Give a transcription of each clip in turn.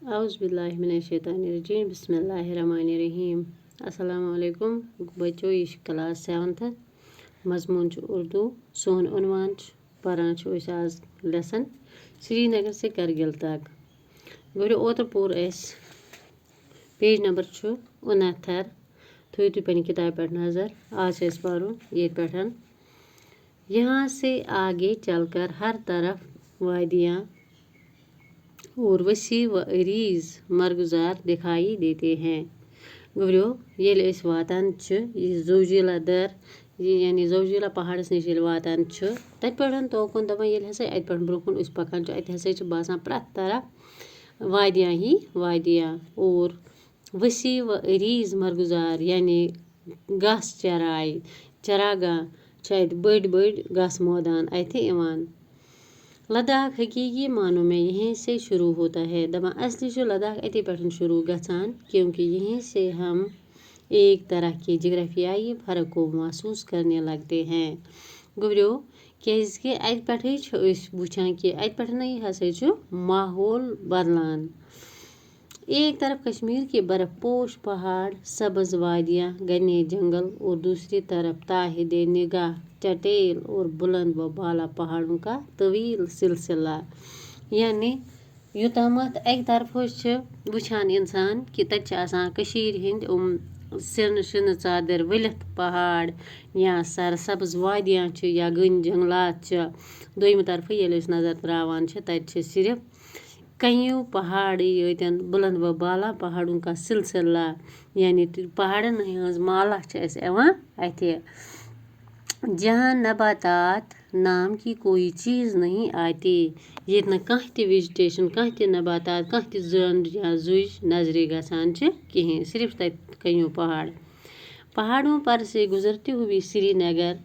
औज़ुबिल्लाहिमिनश्शैतानिर्रजीम बिस्मिल्लाहिर्रहमानिर्रहीम। अस्सलामु अलैकुम बच्चों, ये क्लास 7th मजमून उर्दू। सोन उन्वान परान आज लेसन श्रीनगर से करगिल तक। गो ओतर पूर पेज नंबर 69 थो तु पे किताब पे नज़र। आज पर ये पे यहाँ से आगे चलकर हर तरफ वादियाँ और वसी व अरीज मरगुजार दिखाई देते हैं। गो ये वातान जोजिला दर यानी जोजिला पहाड़स नश वातान तत पे तोकुन दपान ये हसा अत पे ब्रोकुन पकान अत हसा बासान प्रत तरफ वादियाँ ही वादियाँ और वसी व अरीज मरगुजार यानी घास चराई चरागाह बड़ बड़ घास मैदान अत लद्दाख हकीकी मानों में यहीं से शुरू होता है। दपा असली लद्दाख अति पे शुरू गसान क्योंकि यहीं से हम एक तरह की जोग्राफियाई फ़र्क को महसूस करने लगते हैं। गो क्या अत पे वुचान कि अत पे हसा माहौल बदलान। एक तरफ कश्मीर के बर्फपोश पहाड़, सब्ज वादियाँ, घने जंगल और दूसरी तरफ ताहिदे निगाह चटेल और बुलंद व बाला पहाड़ों का तवील सिलसिला। यानी युतामत एक तरफ वुचान इंसान कि तक सिन शिन चादर वलित पहाड़ या सरसब्ज वादियाँ या घन जंगलात दोम तरफ ये नजर त्रावान तक सिर्फ कईयों पहाड़ी यतन बुलंद व बाला पहाड़ों का सिलसिला यानी पहाड़न हज माला अत जहाँ नबातात नाम की कोई चीज़ नहीं आती। ये न कह वेजिटेशन कह नबातात कह जंड या जुज नजरे गसान कहें सिर्फ तक कईयों पहाड़ों पर से गुजरते हुए श्रीनगर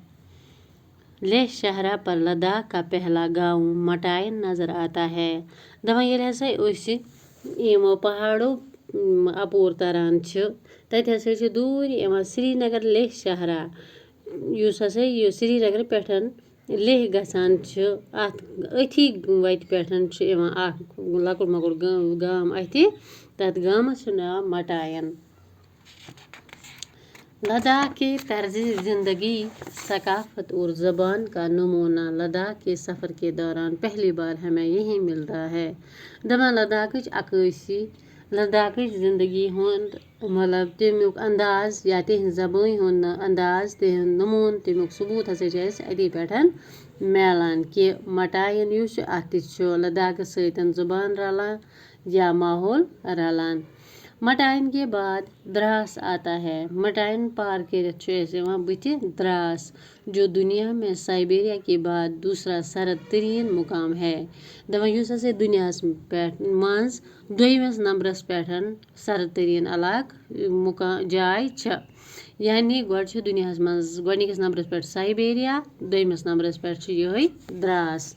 लेह शहरा पर लद्दाख का पहला गांव मटायन नज़र आता है। दपान ये हसा यमो पहाड़ों अपोर तरान तत हसा दूर श्रीनगर लेह शहरा यह श्रीनगर पे लेह गसान अथी वत पे लकुट मकुट गाम अत तथ गामस नाव मटायन। लद्दाख के तर्ज जिंदगी, सकाफत और ज़बान का नमूना लद्दाख के सफ़र के दौरान पहली बार हमें यही मिलता है। दपान लद्दाख अक्सी लद्दाख जिंदगी हुंद मतलब तमुक अंदाज या तिहद ज़बान हुंद अंदाज तिहद नमून तमुक सबूत हसा अति पे मिलान कि मटायन अत लद्दाख सतन ज़ुबान रलान या माहौल रलान। मटायन के बाद द्रास आता है। मटायन पार कर बुत द्रास जो दुनिया में साइबेरिया के बाद दूसरा सरद तरीन मुकाम है। दपान दुनिया पे मज दोमस नंबरस पे सरद तरीन इलाक जाय यानी गोड दुनिया मज गोडनिकस नंबरस पे साइबेरिया दोमस नंबरस पे द्रास।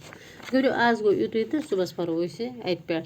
गो आज गो युतुई तो सुबह परो अत पे।